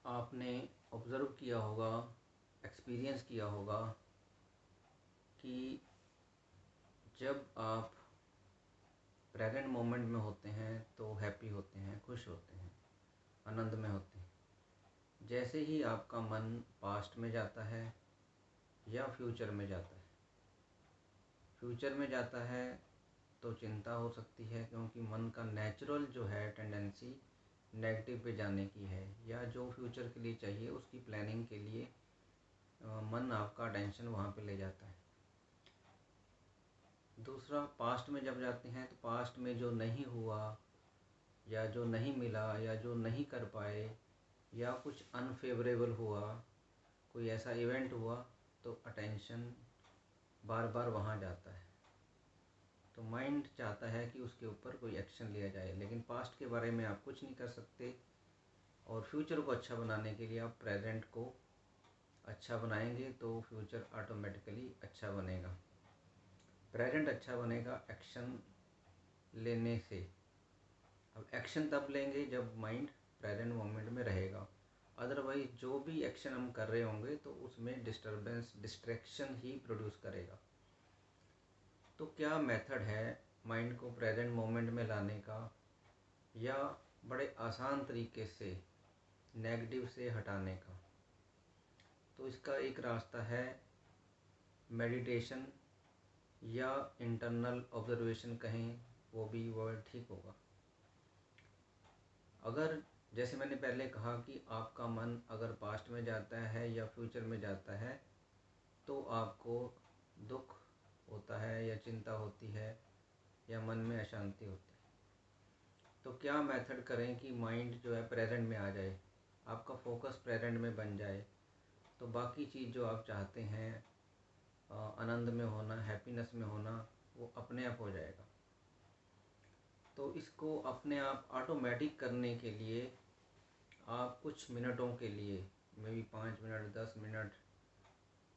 आपने ऑब्ज़र्व किया होगा, एक्सपीरियंस किया होगा कि जब आप प्रेजेंट मोमेंट में होते हैं तो हैप्पी होते हैं, खुश होते हैं, आनंद में होते हैं। जैसे ही आपका मन पास्ट में जाता है या फ्यूचर में जाता है, फ्यूचर में जाता है तो चिंता हो सकती है, क्योंकि मन का नेचुरल जो है टेंडेंसी नेगेटिव पे जाने की है, या जो फ्यूचर के लिए चाहिए उसकी प्लानिंग के लिए मन आपका अटेंशन वहाँ पे ले जाता है। दूसरा, पास्ट में जब जाते हैं तो पास्ट में जो नहीं हुआ या जो नहीं मिला या जो नहीं कर पाए या कुछ अनफेवरेबल हुआ, कोई ऐसा इवेंट हुआ, तो अटेंशन बार बार वहाँ जाता है। तो माइंड चाहता है कि उसके ऊपर कोई एक्शन लिया जाए, लेकिन पास्ट के बारे में आप कुछ नहीं कर सकते। और फ्यूचर को अच्छा बनाने के लिए आप प्रेजेंट को अच्छा बनाएंगे तो फ्यूचर ऑटोमेटिकली अच्छा बनेगा। प्रेजेंट अच्छा बनेगा एक्शन लेने से। अब एक्शन तब लेंगे जब माइंड प्रेजेंट मोमेंट में रहेगा, अदरवाइज जो भी एक्शन हम कर रहे होंगे तो उसमें डिस्टरबेंस, डिस्ट्रैक्शन ही प्रोड्यूस करेगा। तो क्या मेथड है माइंड को प्रेजेंट मोमेंट में लाने का, या बड़े आसान तरीके से नेगेटिव से हटाने का? तो इसका एक रास्ता है मेडिटेशन, या इंटरनल ऑब्जर्वेशन कहें, वो भी वर्ड ठीक होगा। अगर जैसे मैंने पहले कहा कि आपका मन अगर पास्ट में जाता है या फ्यूचर में जाता है तो आपको दुख होता है या चिंता होती है या मन में अशांति होती है। तो क्या मेथड करें कि माइंड जो है प्रेजेंट में आ जाए, आपका फोकस प्रेजेंट में बन जाए, तो बाकी चीज़ जो आप चाहते हैं, आनंद में होना, हैप्पीनेस में होना, वो अपने आप हो जाएगा। तो इसको अपने आप ऑटोमेटिक करने के लिए आप कुछ मिनटों के लिए, may be 5 minute, 10 minute,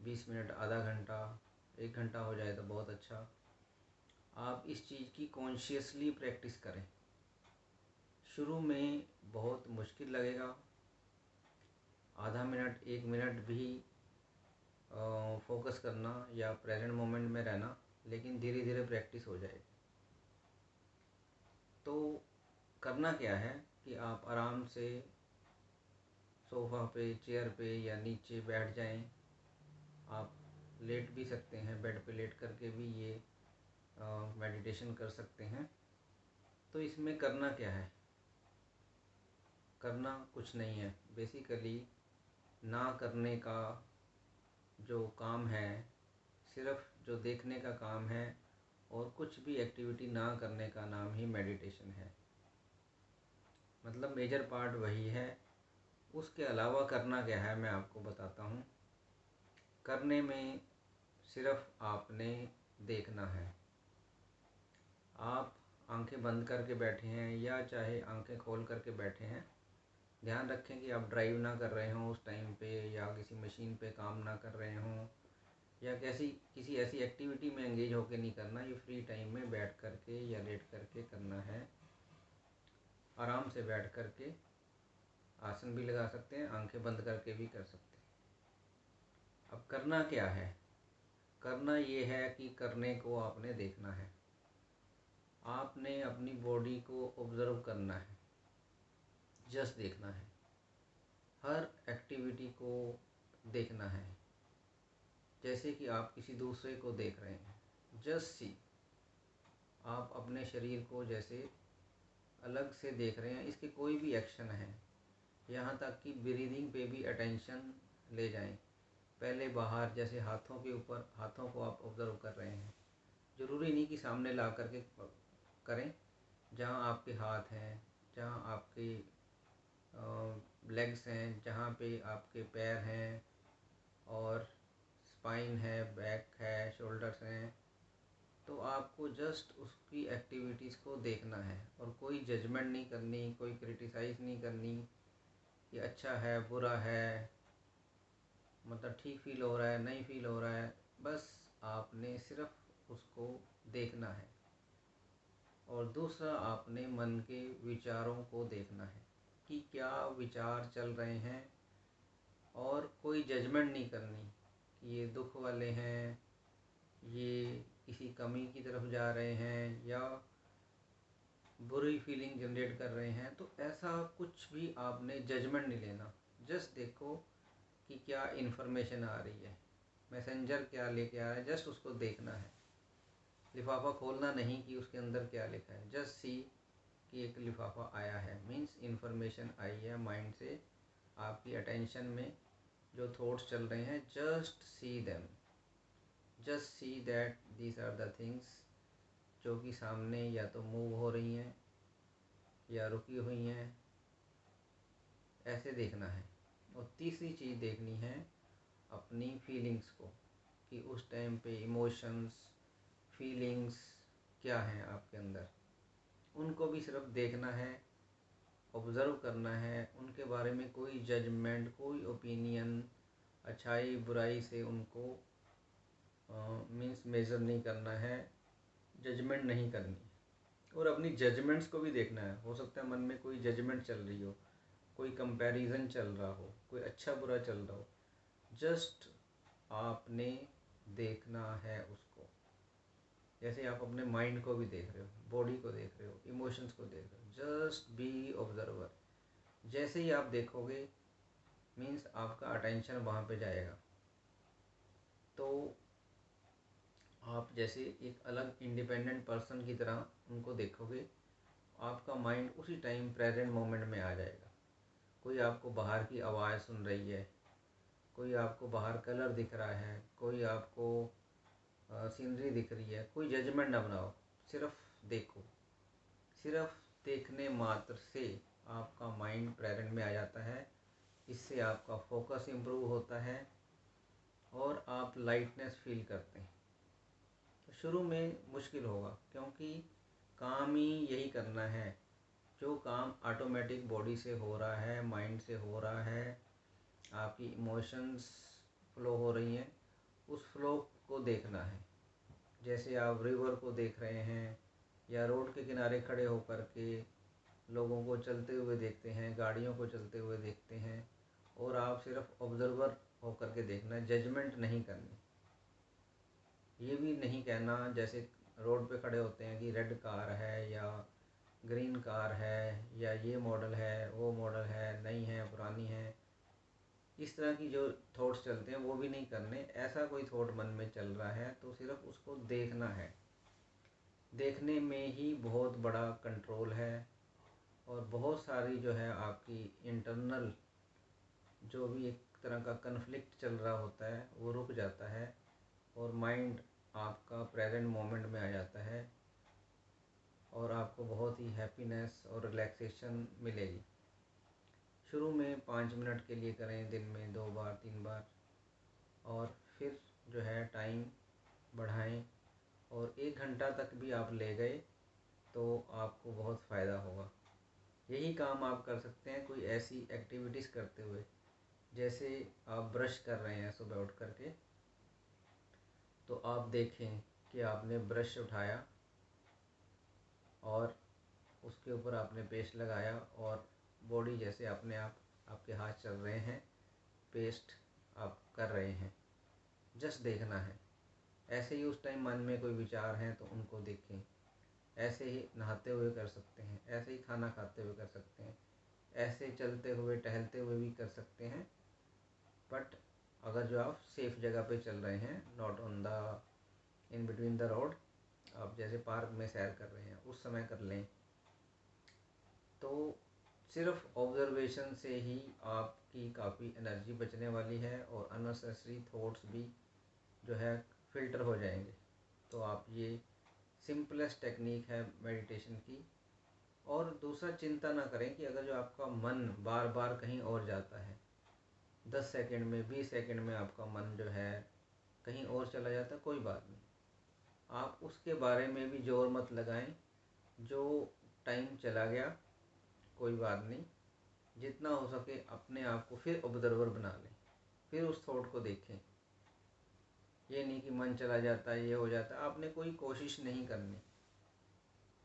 20 minute, आधा घंटा, 1 घंटा हो जाए तो बहुत अच्छा, आप इस चीज़ की कॉन्शियसली प्रैक्टिस करें। शुरू में बहुत मुश्किल लगेगा, आधा मिनट, 1 मिनट भी फोकस करना या प्रेजेंट मोमेंट में रहना, लेकिन धीरे धीरे प्रैक्टिस हो जाएगी। तो करना क्या है कि आप आराम से सोफ़ा पे, चेयर पे या नीचे बैठ जाएं। आप लेट भी सकते हैं, बेड पे लेट करके भी ये मेडिटेशन कर सकते हैं। तो इसमें करना क्या है? करना कुछ नहीं है, बेसिकली ना करने का जो काम है, सिर्फ जो देखने का काम है, और कुछ भी एक्टिविटी ना करने का नाम ही मेडिटेशन है। मतलब मेजर पार्ट वही है। उसके अलावा करना क्या है मैं आपको बताता हूँ। करने में सिर्फ आपने देखना है। आप आंखें बंद करके बैठे हैं या चाहे आंखें खोल करके बैठे हैं, ध्यान रखें कि आप ड्राइव ना कर रहे हों उस टाइम पे, या किसी मशीन पे काम ना कर रहे हों, या किसी ऐसी एक्टिविटी में एंगेज होकर नहीं करना। ये फ्री टाइम में बैठ करके या लेट करके करना है। आराम से बैठ करके आसन भी लगा सकते हैं, आंखें बंद करके भी कर सकते हैं। अब करना क्या है? करना ये है कि करने को आपने देखना है। आपने अपनी बॉडी को ऑब्ज़र्व करना है, जस्ट देखना है। हर एक्टिविटी को देखना है, जैसे कि आप किसी दूसरे को देख रहे हैं। जस्ट सी, आप अपने शरीर को जैसे अलग से देख रहे हैं। इसके कोई भी एक्शन है, यहाँ तक कि ब्रीदिंग पे भी अटेंशन ले जाएं। पहले बाहर, जैसे हाथों के ऊपर, हाथों को आप ऑब्ज़र्व कर रहे हैं। ज़रूरी नहीं कि सामने ला करके करें। जहाँ आपके हाथ हैं, जहाँ आपके लेग्स हैं, जहाँ पे आपके पैर हैं, और स्पाइन है, बैक है, शोल्डर्स हैं, तो आपको जस्ट उसकी एक्टिविटीज़ को देखना है और कोई जजमेंट नहीं करनी, कोई क्रिटिसाइज़ नहीं करनी कि अच्छा है, बुरा है, मतलब ठीक फील हो रहा है, नहीं फील हो रहा है। बस आपने सिर्फ उसको देखना है। और दूसरा, आपने मन के विचारों को देखना है कि क्या विचार चल रहे हैं, और कोई जजमेंट नहीं करनी कि ये दुख वाले हैं, ये किसी कमी की तरफ जा रहे हैं या बुरी फीलिंग जनरेट कर रहे हैं। तो ऐसा कुछ भी आपने जजमेंट नहीं लेना। जस्ट देखो कि क्या इन्फॉर्मेशन आ रही है, मैसेंजर क्या लेके आ रहा है, जस्ट उसको देखना है। लिफाफा खोलना नहीं कि उसके अंदर क्या लिखा है, जस्ट सी कि एक लिफाफा आया है, मीन्स इन्फॉर्मेशन आई है माइंड से। आपकी अटेंशन में जो थॉट्स चल रहे हैं, just see them, just see that these are the things जो कि सामने या तो मूव हो रही हैं या रुकी हुई हैं, ऐसे देखना है। और तीसरी चीज़ देखनी है अपनी फीलिंग्स को, कि उस टाइम पे इमोशंस, फीलिंग्स क्या हैं आपके अंदर, उनको भी सिर्फ देखना है, ऑब्ज़र्व करना है। उनके बारे में कोई जजमेंट, कोई ओपिनियन, अच्छाई बुराई से उनको मीन्स मेज़र नहीं करना है, जजमेंट नहीं करनी। और अपनी जजमेंट्स को भी देखना है। हो सकता है मन में कोई जजमेंट चल रही हो, कोई कंपैरिजन चल रहा हो, कोई अच्छा बुरा चल रहा हो, जस्ट आपने देखना है उसको। जैसे आप अपने माइंड को भी देख रहे हो, बॉडी को देख रहे हो, इमोशंस को देख रहे हो, जस्ट बी ऑब्जर्वर। जैसे ही आप देखोगे मीन्स आपका अटेंशन वहाँ पे जाएगा, तो आप जैसे एक अलग इंडिपेंडेंट पर्सन की तरह उनको देखोगे। आपका माइंड उसी टाइम प्रेजेंट मोमेंट में आ जाएगा। कोई आपको बाहर की आवाज़ सुन रही है, कोई आपको बाहर कलर दिख रहा है, कोई आपको सीनरी दिख रही है, कोई जजमेंट ना बनाओ, सिर्फ देखो। सिर्फ देखने मात्र से आपका माइंड प्रेजेंट में आ जाता है। इससे आपका फोकस इम्प्रूव होता है और आप लाइटनेस फील करते हैं। तो शुरू में मुश्किल होगा, क्योंकि काम ही यही करना है। जो काम ऑटोमेटिक बॉडी से हो रहा है, माइंड से हो रहा है, आपकी इमोशंस फ्लो हो रही हैं, उस फ्लो को देखना है। जैसे आप रिवर को देख रहे हैं या रोड के किनारे खड़े होकर के लोगों को चलते हुए देखते हैं, गाड़ियों को चलते हुए देखते हैं, और आप सिर्फ ऑब्जर्वर होकर के देखना है, जजमेंट नहीं करनी। ये भी नहीं कहना जैसे रोड पे खड़े होते हैं कि रेड कार है या ग्रीन कार है या ये मॉडल है, वो मॉडल है, नई है, पुरानी है। इस तरह की जो थॉट्स चलते हैं वो भी नहीं करने। ऐसा कोई थॉट मन में चल रहा है तो सिर्फ उसको देखना है। देखने में ही बहुत बड़ा कंट्रोल है, और बहुत सारी जो है आपकी इंटरनल जो भी एक तरह का कन्फ्लिक्ट चल रहा होता है वो रुक जाता है, और माइंड आपका प्रेजेंट मोमेंट में आ जाता है, और आपको बहुत ही हैप्पीनेस और रिलैक्सेशन मिलेगी। शुरू में 5 मिनट के लिए करें, दिन में 2 बार 3 बार, और फिर जो है टाइम बढ़ाएं, और 1 घंटा तक भी आप ले गए तो आपको बहुत फ़ायदा होगा। यही काम आप कर सकते हैं कोई ऐसी एक्टिविटीज़ करते हुए। जैसे आप ब्रश कर रहे हैं सुबह उठ करके, तो आप देखें कि आपने ब्रश उठाया और उसके ऊपर आपने पेस्ट लगाया, और बॉडी जैसे अपने आप आपके हाथ चल रहे हैं, पेस्ट आप कर रहे हैं, जस्ट देखना है। ऐसे ही उस टाइम मन में कोई विचार हैं तो उनको देखें। ऐसे ही नहाते हुए कर सकते हैं, ऐसे ही खाना खाते हुए कर सकते हैं, ऐसे चलते हुए टहलते हुए भी कर सकते हैं। बट अगर जो आप सेफ़ जगह पे चल रहे हैं, not on the in between the road, आप जैसे पार्क में सैर कर रहे हैं उस समय कर लें। तो सिर्फ ऑब्जर्वेशन से ही आपकी काफ़ी एनर्जी बचने वाली है, और अननेसेसरी थॉट्स भी जो है फ़िल्टर हो जाएंगे। तो आप ये सिंपलेस्ट टेक्निक है मेडिटेशन की। और दूसरा, चिंता ना करें कि अगर जो आपका मन बार बार कहीं और जाता है, 10 सेकंड में 20 सेकंड में आपका मन जो है कहीं और चला जाता है, कोई बात नहीं, आप उसके बारे में भी जोर मत लगाएं। जो टाइम चला गया कोई बात नहीं, जितना हो सके अपने आप को फिर ऑब्जर्वर बना लें, फिर उस थॉट को देखें। ये नहीं कि मन चला जाता है, ये हो जाता है, आपने कोई कोशिश नहीं करनी।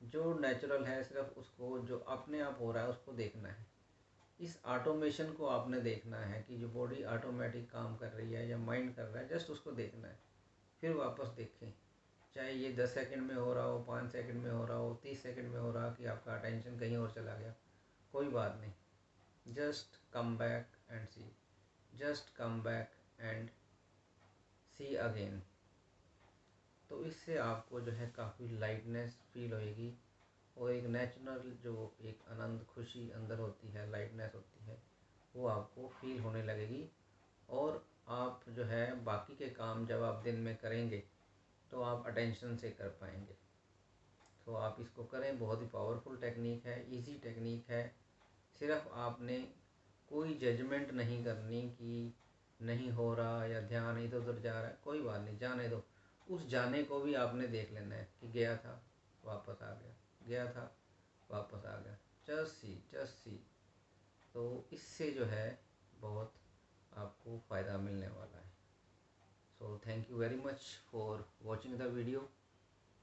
जो नेचुरल है सिर्फ उसको, जो अपने आप हो रहा है उसको देखना है। इस ऑटोमेशन को आपने देखना है कि जो बॉडी ऑटोमेटिक काम कर रही है या माइंड कर रहा है, जस्ट उसको देखना है। फिर वापस देखें, चाहे ये 10 सेकंड में हो रहा हो, 5 सेकंड में हो रहा हो, 30 सेकंड में हो रहा कि आपका अटेंशन कहीं और चला गया, कोई बात नहीं। Just come back and see, just come back and see again. तो इससे आपको जो है काफ़ी लाइटनेस फील होएगी और एक नेचुरल जो एक आनंद, खुशी अंदर होती है, लाइटनेस होती है, वो आपको फील होने लगेगी। और आप जो है बाकी के काम जब आप दिन में करेंगे तो आप अटेंशन से कर पाएंगे। तो आप इसको करें, बहुत ही पावरफुल टेक्निक है, इजी टेक्निक है। सिर्फ आपने कोई जजमेंट नहीं करनी कि नहीं हो रहा या ध्यान इधर उधर जा रहा है, कोई बात नहीं, जाने दो। उस जाने को भी आपने देख लेना है कि गया था वापस आ गया, गया था वापस आ गया, जस्ट सी, जस्ट सी। तो इससे जो है बहुत आपको फ़ायदा मिलने वाला है। So thank you very much for watching the video.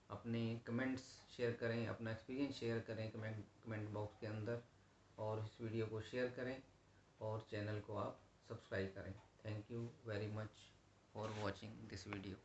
अपने कमेंट्स शेयर करें, अपना एक्सपीरियंस शेयर करें कमेंट बॉक्स के अंदर, और इस वीडियो को शेयर करें और चैनल को आप सब्सक्राइब करें। Thank you very much for watching this video.